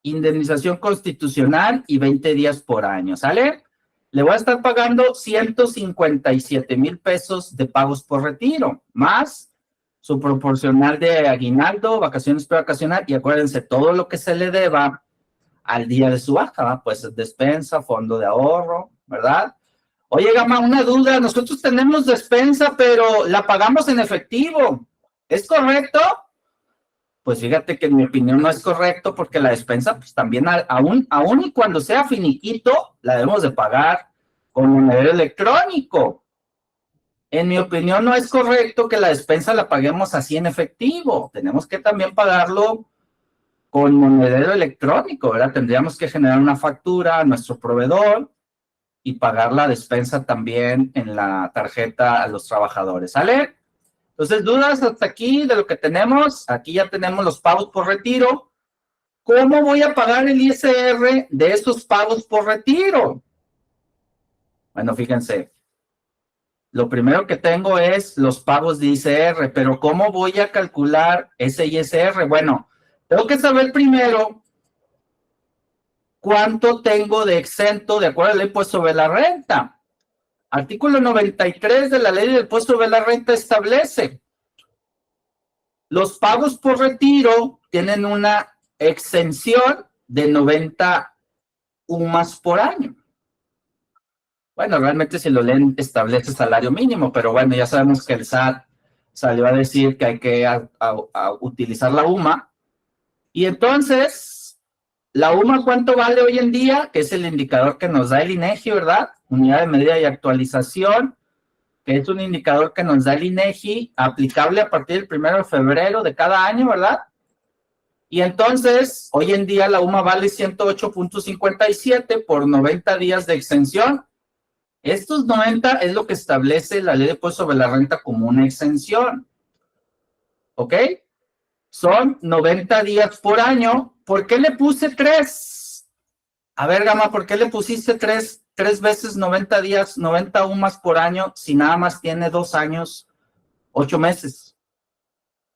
indemnización constitucional y 20 días por año, ¿sale? Le voy a estar pagando 157,000 pesos de pagos por retiro, más su proporcional de aguinaldo, vacaciones prevacacional, y acuérdense, todo lo que se le deba al día de su baja, ¿verdad? Pues despensa, fondo de ahorro, ¿verdad? Oye, Gama, una duda, nosotros tenemos despensa, pero la pagamos en efectivo, ¿es correcto? Pues fíjate que en mi opinión no es correcto, porque la despensa, pues también, aún y cuando sea finiquito, la debemos de pagar con monedero electrónico. En mi opinión no es correcto que la despensa la paguemos así en efectivo, tenemos que también pagarlo con monedero electrónico, ¿verdad? Tendríamos que generar una factura a nuestro proveedor y pagar la despensa también en la tarjeta a los trabajadores, ¿sale? Entonces, dudas hasta aquí de lo que tenemos. Aquí ya tenemos los pagos por retiro. ¿Cómo voy a pagar el ISR de esos pagos por retiro? Bueno, fíjense. Lo primero que tengo es los pagos de ISR, pero ¿cómo voy a calcular ese ISR? Bueno, tengo que saber primero cuánto tengo de exento de acuerdo a la ley del impuesto sobre la renta. Artículo 93 de la ley del impuesto sobre la renta establece: los pagos por retiro tienen una exención de 90 UMAS por año. Bueno, realmente si lo leen establece salario mínimo, pero bueno, ya sabemos que el SAT salió a decir que hay que utilizar la UMA. Y entonces, ¿la UMA cuánto vale hoy en día? Que es el indicador que nos da el INEGI, ¿verdad? Unidad de medida y actualización, que es un indicador que nos da el INEGI, aplicable a partir del 1 de febrero de cada año, ¿verdad? Y entonces, hoy en día la UMA vale 108.57 por 90 días de exención. Estos 90 es lo que establece la ley de impuesto sobre la renta como una exención. ¿Ok? Son 90 días por año. ¿Por qué le puse 3? A ver, Gama, ¿por qué le pusiste 3 veces 90 días, 90 UMAS por año, si nada más tiene 2 años, 8 meses?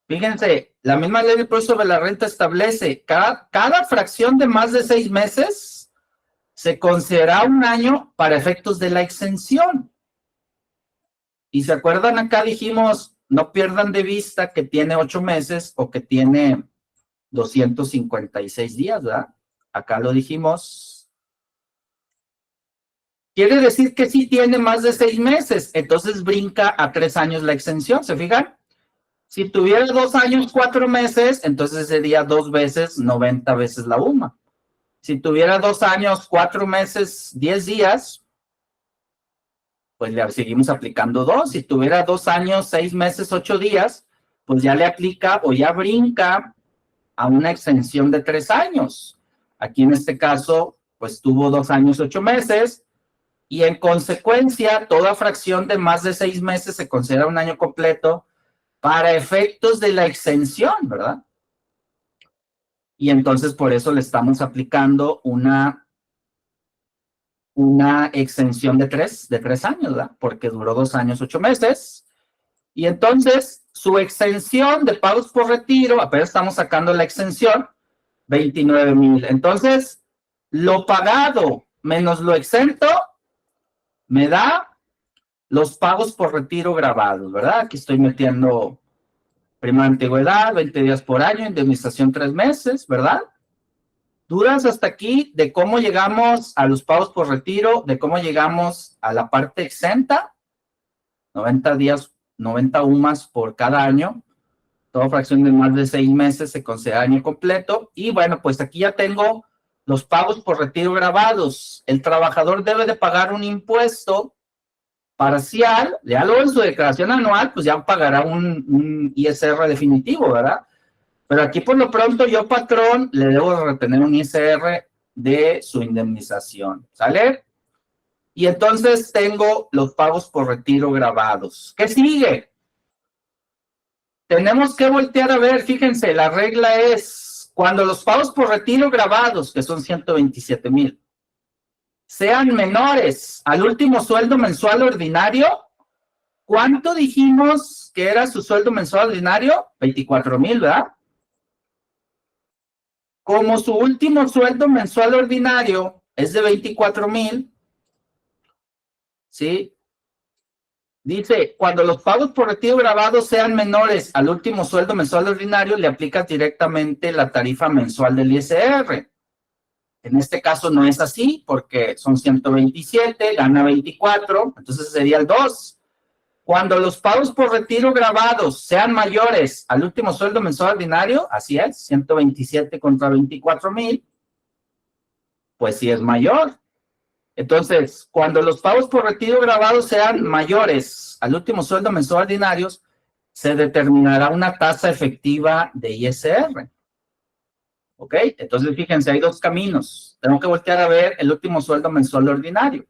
Fíjense, la misma ley de impuesto sobre la renta establece cada fracción de más de 6 meses se considera un año para efectos de la exención. Y se acuerdan, acá dijimos, no pierdan de vista que tiene 8 meses o que tiene 256 días, ¿verdad? Acá lo dijimos. Quiere decir que sí tiene más de 6 meses, entonces brinca a 3 años la exención, ¿se fijan? Si tuviera 2 años, 4 meses, entonces sería 2 veces 90 veces la UMA. Si tuviera 2 años, 4 meses, 10 días, pues le seguimos aplicando 2. Si tuviera 2 años, 6 meses, 8 días, pues ya le aplica o ya brinca a una exención de 3 años. Aquí en este caso, pues tuvo 2 años, 8 meses, y en consecuencia, toda fracción de más de 6 meses se considera un año completo para efectos de la exención, ¿verdad? Y entonces por eso le estamos aplicando una exención de 3 años, ¿verdad? Porque duró 2 años, 8 meses. Y entonces su exención de pagos por retiro, apenas estamos sacando la exención, 29,000. Entonces, lo pagado menos lo exento me da los pagos por retiro grabados, ¿verdad? Aquí estoy metiendo prima de antigüedad, 20 días por año, indemnización 3 meses, ¿verdad? Dudas hasta aquí de cómo llegamos a los pagos por retiro, de cómo llegamos a la parte exenta, 90 días, 90 UMAS por cada año, toda fracción de más de 6 meses se considera año completo, y bueno, pues aquí ya tengo los pagos por retiro grabados. El trabajador debe de pagar un impuesto parcial, ya luego en su declaración anual, pues ya pagará un ISR definitivo, ¿verdad? Pero aquí por lo pronto yo, patrón, le debo retener un ISR de su indemnización, ¿sale? Y entonces tengo los pagos por retiro grabados. ¿Qué sigue? Tenemos que voltear a ver, fíjense, la regla es, cuando los pagos por retiro grabados, que son 127,000, sean menores al último sueldo mensual ordinario, ¿cuánto dijimos que era su sueldo mensual ordinario? 24,000, ¿verdad? Como su último sueldo mensual ordinario es de 24,000, ¿sí? Dice, cuando los pagos por retiro grabado sean menores al último sueldo mensual ordinario, le aplica directamente la tarifa mensual del ISR. En este caso no es así, porque son 127, gana 24, entonces sería el 2. Cuando los pagos por retiro grabados sean mayores al último sueldo mensual ordinario, así es, 127 contra 24,000, pues sí es mayor. Entonces, cuando los pagos por retiro grabados sean mayores al último sueldo mensual ordinario, se determinará una tasa efectiva de ISR. ¿Ok? Entonces, fíjense, hay dos caminos. Tengo que voltear a ver el último sueldo mensual ordinario.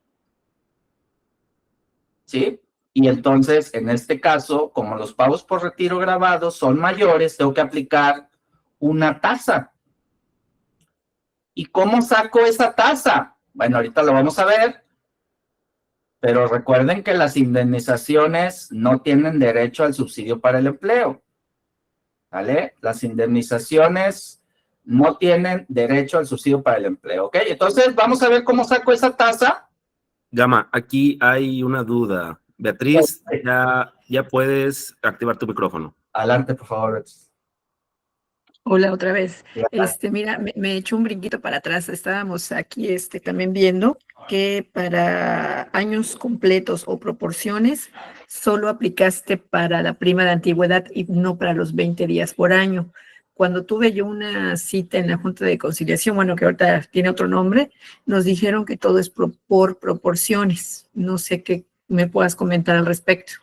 ¿Sí? Y entonces, en este caso, como los pagos por retiro grabados son mayores, tengo que aplicar una tasa. ¿Y cómo saco esa tasa? Bueno, ahorita lo vamos a ver. Pero recuerden que las indemnizaciones no tienen derecho al subsidio para el empleo. ¿Vale? Las indemnizaciones no tienen derecho al subsidio para el empleo. ¿Ok? Entonces, vamos a ver cómo saco esa tasa. Gama, aquí hay una duda. Beatriz, ya puedes activar tu micrófono. Adelante, por favor, Beatriz. Hola, otra vez. Mira, me he hecho un brinquito para atrás. Estábamos aquí también viendo que para años completos o proporciones solo aplicaste para la prima de antigüedad y no para los 20 días por año. Cuando tuve yo una cita en la Junta de Conciliación, bueno, que ahorita tiene otro nombre, nos dijeron que todo es por proporciones. No sé qué me puedas comentar al respecto.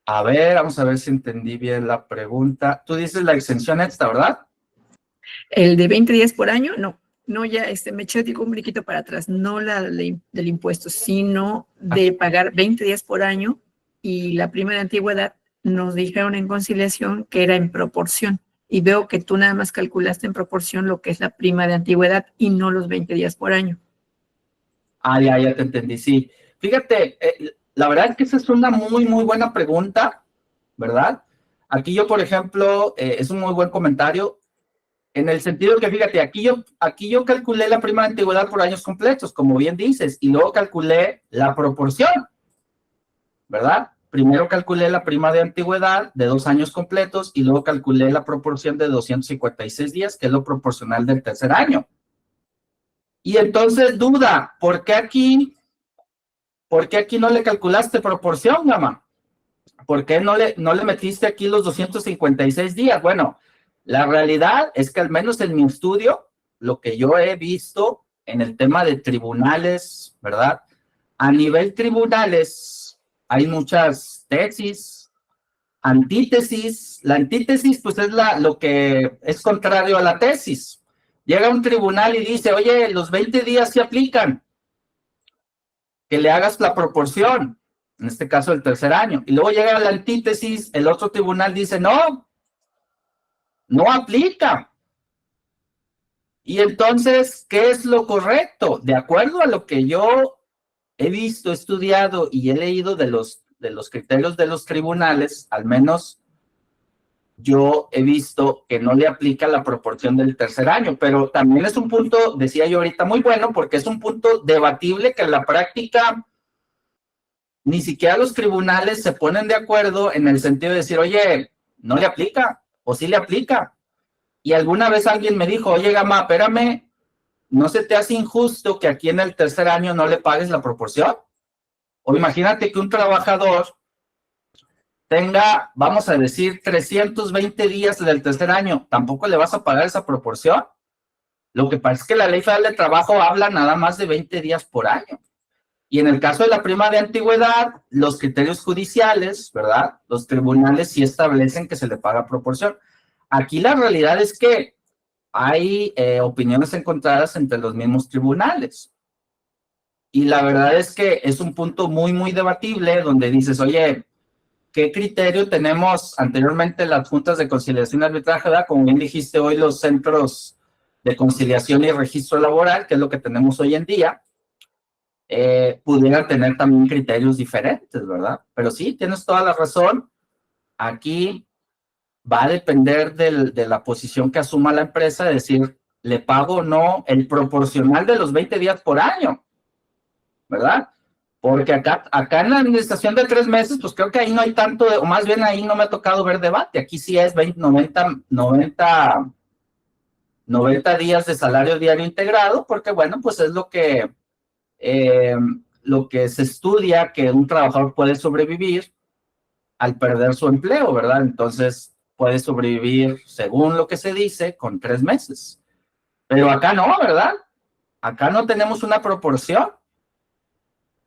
A ver, vamos a ver si entendí bien la pregunta. Tú dices la exención esta, ¿verdad? El de 20 días por año, no, ya me eché un brinquito para atrás, no la del impuesto, sino de pagar 20 días por año y la prima de antigüedad nos dijeron en conciliación que era en proporción. Y veo que tú nada más calculaste en proporción lo que es la prima de antigüedad y no los 20 días por año. Ah, ya te entendí, sí. Fíjate, la verdad es que esa es una muy, muy buena pregunta, ¿verdad? Aquí yo, por ejemplo, es un muy buen comentario, en el sentido que, fíjate, aquí yo calculé la prima de antigüedad por años completos, como bien dices, y luego calculé la proporción, ¿verdad? Primero calculé la prima de antigüedad de 2 años completos y luego calculé la proporción de 256 días, que es lo proporcional del tercer año. Y entonces, duda, ¿por qué aquí no le calculaste proporción, Gama? ¿Por qué no le metiste aquí los 256 días? Bueno, la realidad es que al menos en mi estudio, lo que yo he visto en el tema de tribunales, ¿verdad? A nivel tribunales hay muchas tesis, antítesis. La antítesis, pues, es lo que es contrario a la tesis. Llega un tribunal y dice, oye, los 20 días se aplican. Que le hagas la proporción, en este caso el tercer año. Y luego llega la antítesis, el otro tribunal dice, no aplica. Y entonces, ¿qué es lo correcto? De acuerdo a lo que yo he visto, estudiado y he leído de los criterios de los tribunales, al menos yo he visto que no le aplica la proporción del tercer año, pero también es un punto, decía yo ahorita, muy bueno, porque es un punto debatible que en la práctica ni siquiera los tribunales se ponen de acuerdo en el sentido de decir, oye, no le aplica, o sí le aplica. Y alguna vez alguien me dijo, oye, Gama, espérame, ¿no se te hace injusto que aquí en el tercer año no le pagues la proporción? O imagínate que un trabajador tenga, vamos a decir, 320 días del tercer año, ¿tampoco le vas a pagar esa proporción? Lo que pasa es que la Ley Federal de Trabajo habla nada más de 20 días por año. Y en el caso de la prima de antigüedad, los criterios judiciales, ¿verdad? Los tribunales sí establecen que se le paga proporción. Aquí la realidad es que hay opiniones encontradas entre los mismos tribunales. Y la verdad es que es un punto muy, muy debatible donde dices, oye, ¿qué criterio tenemos anteriormente las juntas de conciliación y arbitraje? ¿Verdad? Como bien dijiste, hoy los centros de conciliación y registro laboral, que es lo que tenemos hoy en día, pudieran tener también criterios diferentes, ¿verdad? Pero sí, tienes toda la razón. Aquí va a depender de la posición que asuma la empresa, de decir, le pago o no el proporcional de los 20 días por año, ¿verdad? Porque acá en la administración de 3 meses, pues creo que ahí no hay tanto, o más bien ahí no me ha tocado ver debate. Aquí sí es 90 días de salario diario integrado, porque bueno, pues es lo que se estudia, que un trabajador puede sobrevivir al perder su empleo, ¿verdad? Entonces puede sobrevivir, según lo que se dice, con 3 meses. Pero acá no, ¿verdad? Acá no tenemos una proporción.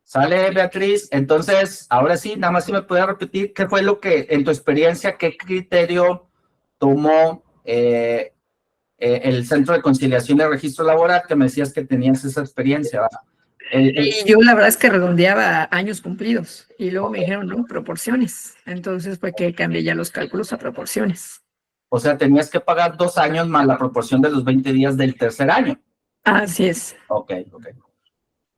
Sale, Beatriz. Entonces, ahora sí, nada más si me puede repetir qué fue lo que, en tu experiencia, qué criterio tomó el Centro de Conciliación y Registro Laboral, que me decías que tenías esa experiencia, ¿verdad? Y yo la verdad es que redondeaba años cumplidos y luego me dijeron, no, proporciones. Entonces fue que cambié ya los cálculos a proporciones. O sea, tenías que pagar 2 años más la proporción de los 20 días del tercer año. Así es. Ok.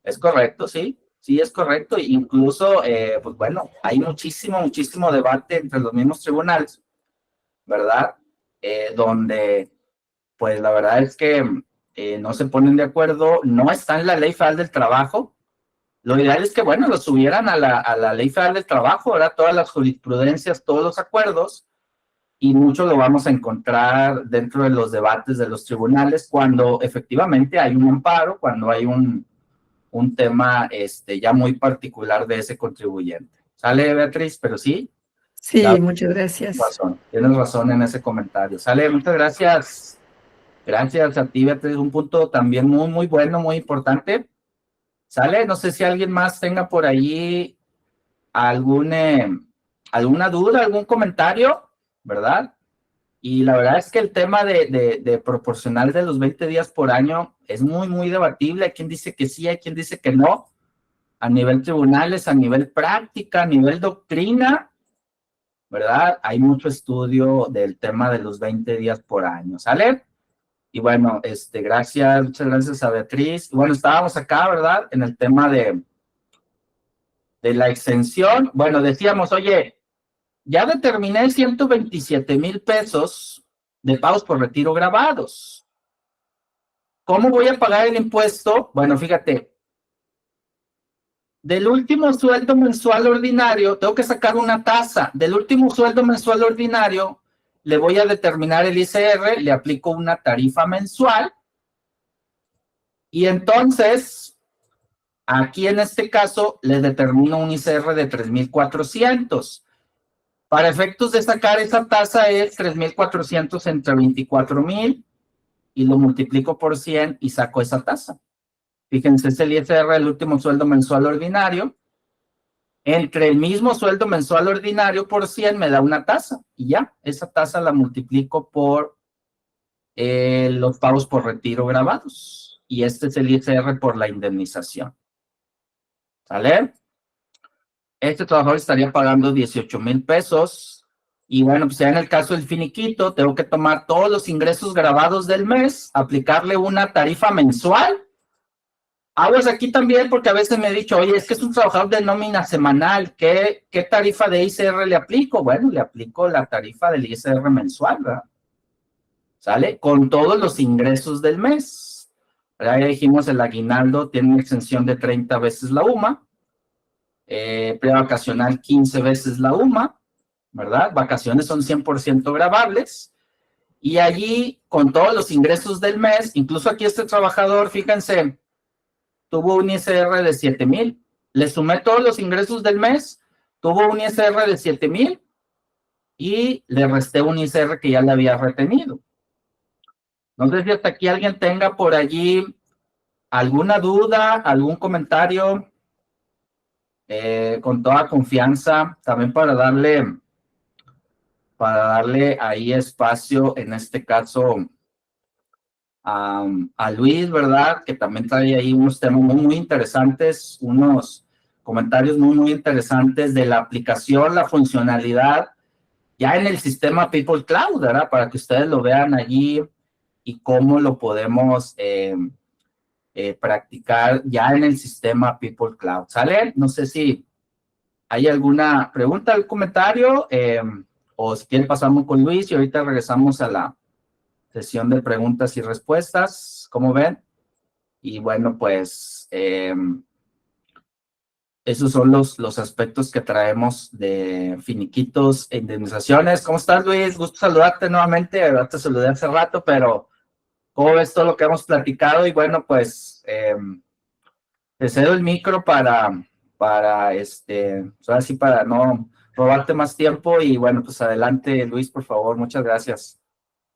Es correcto, sí. Sí, es correcto. Incluso, pues bueno, hay muchísimo debate entre los mismos tribunales, ¿verdad? Donde, pues la verdad es que no se ponen de acuerdo, no está en la Ley Federal del Trabajo. Lo ideal es que, bueno, lo subieran a la Ley Federal del Trabajo, ¿verdad? Todas las jurisprudencias, todos los acuerdos, y mucho lo vamos a encontrar dentro de los debates de los tribunales cuando efectivamente hay un amparo, cuando hay un tema ya muy particular de ese contribuyente. ¿Sale, Beatriz? Pero sí. Sí, muchas gracias. Tienes razón en ese comentario. Sale, muchas gracias. Gracias a ti, Beatriz. Un punto también muy bueno, muy importante. Sale, no sé si alguien más tenga por allí alguna duda, algún comentario, ¿verdad? Y la verdad es que el tema de proporcional de los 20 días por año es muy debatible. Hay quien dice que sí, hay quien dice que no. A nivel tribunales, a nivel práctica, a nivel doctrina, ¿verdad? Hay mucho estudio del tema de los 20 días por año, ¿sale? Y bueno, muchas gracias a Beatriz. Bueno, estábamos acá, ¿verdad? En el tema de la exención. Bueno, decíamos, oye, ya determiné 127,000 pesos de pagos por retiro grabados. ¿Cómo voy a pagar el impuesto? Bueno, fíjate, del último sueldo mensual ordinario, tengo que sacar una tasa. Del último sueldo mensual ordinario, le voy a determinar el ICR, le aplico una tarifa mensual. Y entonces, aquí en este caso, le determino un ICR de 3,400. Para efectos de sacar esa tasa es 3,400 entre 24,000 y lo multiplico por 100 y saco esa tasa. Fíjense, es el ISR del último sueldo mensual ordinario. Entre el mismo sueldo mensual ordinario por 100 me da una tasa y ya, esa tasa la multiplico por los pagos por retiro grabados. Y este es el ISR por la indemnización. ¿Sale? Este trabajador estaría pagando 18,000 pesos. Y bueno, pues ya en el caso del finiquito, tengo que tomar todos los ingresos grabados del mes, aplicarle una tarifa mensual. Aguas aquí también, porque a veces me he dicho, oye, es que es un trabajador de nómina semanal, ¿qué tarifa de ISR le aplico? Bueno, le aplico la tarifa del ISR mensual, ¿verdad? ¿Sale? Con todos los ingresos del mes. Ya dijimos, el aguinaldo tiene una exención de 30 veces la UMA. Prevacacional 15 veces la UMA, ¿verdad? Vacaciones son 100% grabables. Y allí, con todos los ingresos del mes, incluso aquí este trabajador, fíjense, tuvo un ISR de 7,000. Le sumé todos los ingresos del mes, tuvo un ISR de 7,000 y le resté un ISR que ya le había retenido. No sé si hasta aquí alguien tenga por allí alguna duda, algún comentario. Con toda confianza, también para darle ahí espacio, en este caso, a Luis, ¿verdad? Que también trae ahí unos temas muy, muy interesantes, unos comentarios muy, muy interesantes de la aplicación, la funcionalidad ya en el sistema People Cloud, ¿verdad? Para que ustedes lo vean allí y cómo lo podemos practicar ya en el sistema People Cloud. ¿Sale? No sé si hay alguna pregunta, algún comentario, o si quieren pasamos con Luis y ahorita regresamos a la sesión de preguntas y respuestas, ¿cómo ven? Y bueno, pues esos son los aspectos que traemos de finiquitos e indemnizaciones. ¿Cómo estás, Luis? Gusto saludarte nuevamente. Te saludé hace rato, pero ¿cómo ves todo lo que hemos platicado? Y bueno, pues te cedo el micro ahora sí, para no robarte más tiempo. Y bueno, pues adelante, Luis, por favor. Muchas gracias.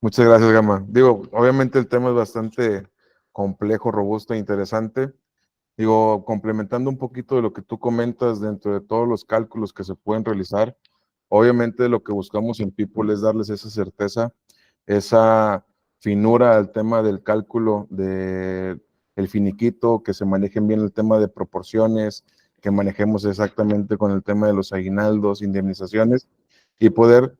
Muchas gracias, Gama. Digo, obviamente el tema es bastante complejo, robusto e interesante. Digo, complementando un poquito de lo que tú comentas dentro de todos los cálculos que se pueden realizar, obviamente lo que buscamos en People es darles esa certeza, esa finura al tema del cálculo de el finiquito, que se manejen bien el tema de proporciones, que manejemos exactamente con el tema de los aguinaldos, indemnizaciones, y poder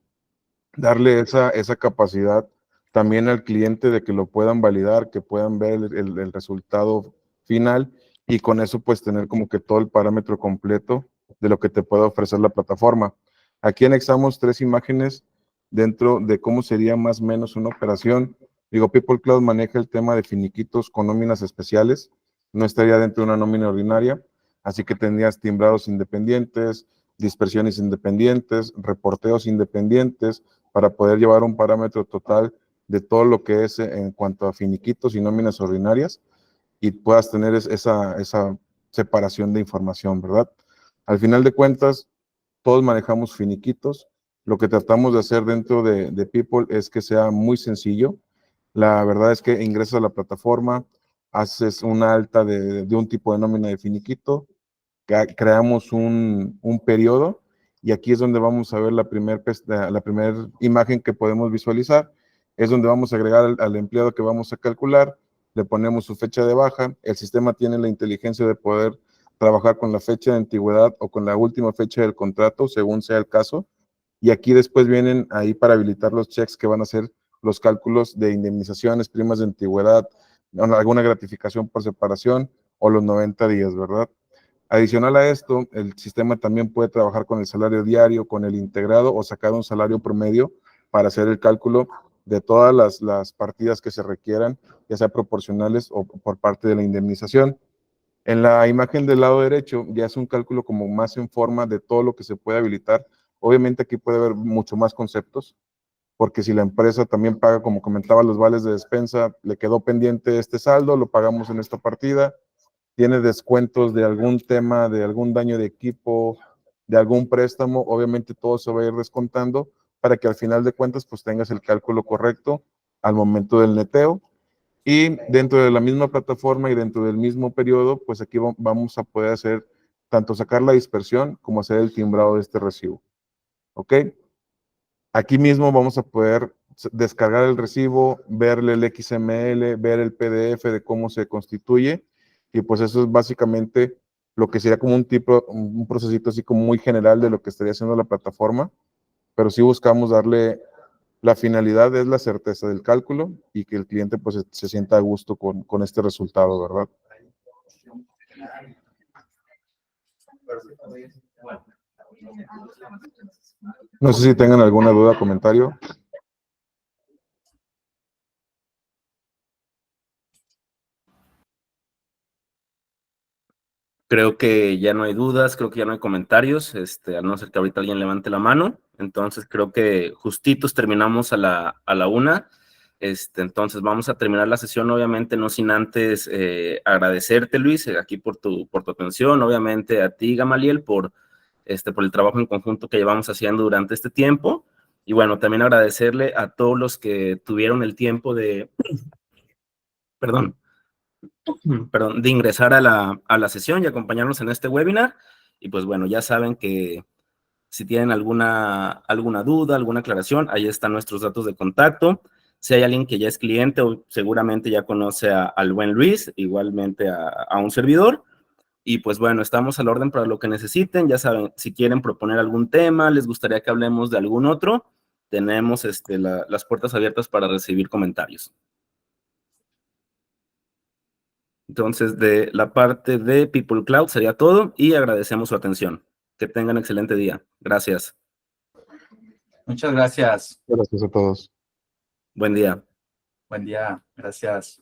darle esa capacidad también al cliente de que lo puedan validar, que puedan ver el resultado final y con eso pues tener como que todo el parámetro completo de lo que te puede ofrecer la plataforma. Aquí anexamos 3 imágenes dentro de cómo sería más o menos una operación. Digo, People Cloud maneja el tema de finiquitos con nóminas especiales, no estaría dentro de una nómina ordinaria, así que tendrías timbrados independientes, dispersiones independientes, reporteos independientes, para poder llevar un parámetro total de todo lo que es en cuanto a finiquitos y nóminas ordinarias y puedas tener esa separación de información, ¿verdad? Al final de cuentas, todos manejamos finiquitos. Lo que tratamos de hacer dentro de People es que sea muy sencillo. La verdad es que ingresas a la plataforma, haces una alta de un tipo de nómina de finiquito, creamos un periodo y aquí es donde vamos a ver la primera imagen que podemos visualizar. Es donde vamos a agregar al empleado que vamos a calcular, le ponemos su fecha de baja, el sistema tiene la inteligencia de poder trabajar con la fecha de antigüedad o con la última fecha del contrato, según sea el caso, y aquí después vienen ahí para habilitar los checks que van a hacer los cálculos de indemnizaciones, primas de antigüedad, alguna gratificación por separación o los 90 días, ¿verdad? Adicional a esto, el sistema también puede trabajar con el salario diario, con el integrado o sacar un salario promedio para hacer el cálculo de todas las partidas que se requieran, ya sea proporcionales o por parte de la indemnización. En la imagen del lado derecho ya es un cálculo como más en forma de todo lo que se puede habilitar. Obviamente aquí puede haber mucho más conceptos, porque si la empresa también paga, como comentaba, los vales de despensa, le quedó pendiente este saldo, lo pagamos en esta partida, tiene descuentos de algún tema, de algún daño de equipo, de algún préstamo, obviamente todo se va a ir descontando para que al final de cuentas pues tengas el cálculo correcto al momento del neteo. Y dentro de la misma plataforma y dentro del mismo periodo, pues aquí vamos a poder hacer tanto sacar la dispersión como hacer el timbrado de este recibo. ¿Ok? Aquí mismo vamos a poder descargar el recibo, verle el XML, ver el PDF de cómo se constituye, y pues eso es básicamente lo que sería como un procesito así como muy general de lo que estaría haciendo la plataforma, pero sí buscamos darle, la finalidad es la certeza del cálculo y que el cliente pues se sienta a gusto con este resultado, ¿verdad? No sé si tengan alguna duda o comentario. Creo que ya no hay dudas, creo que ya no hay comentarios, a no ser que ahorita alguien levante la mano. Entonces creo que justitos terminamos a la 1. Entonces vamos a terminar la sesión, obviamente no sin antes agradecerte, Luis, aquí por tu atención, obviamente a ti, Gamaliel, por el trabajo en conjunto que llevamos haciendo durante este tiempo. Y bueno, también agradecerle a todos los que tuvieron el tiempo de, perdón, de ingresar a la sesión y acompañarnos en este webinar. Y pues bueno, ya saben que si tienen alguna duda, alguna aclaración, ahí están nuestros datos de contacto. Si hay alguien que ya es cliente o seguramente ya conoce al buen Luis, igualmente a un servidor. Y pues bueno, estamos al orden para lo que necesiten. Ya saben, si quieren proponer algún tema, les gustaría que hablemos de algún otro, tenemos las puertas abiertas para recibir comentarios. Entonces, de la parte de People Cloud sería todo y agradecemos su atención. Que tengan excelente día. Gracias. Muchas gracias. Gracias a todos. Buen día. Buen día. Gracias.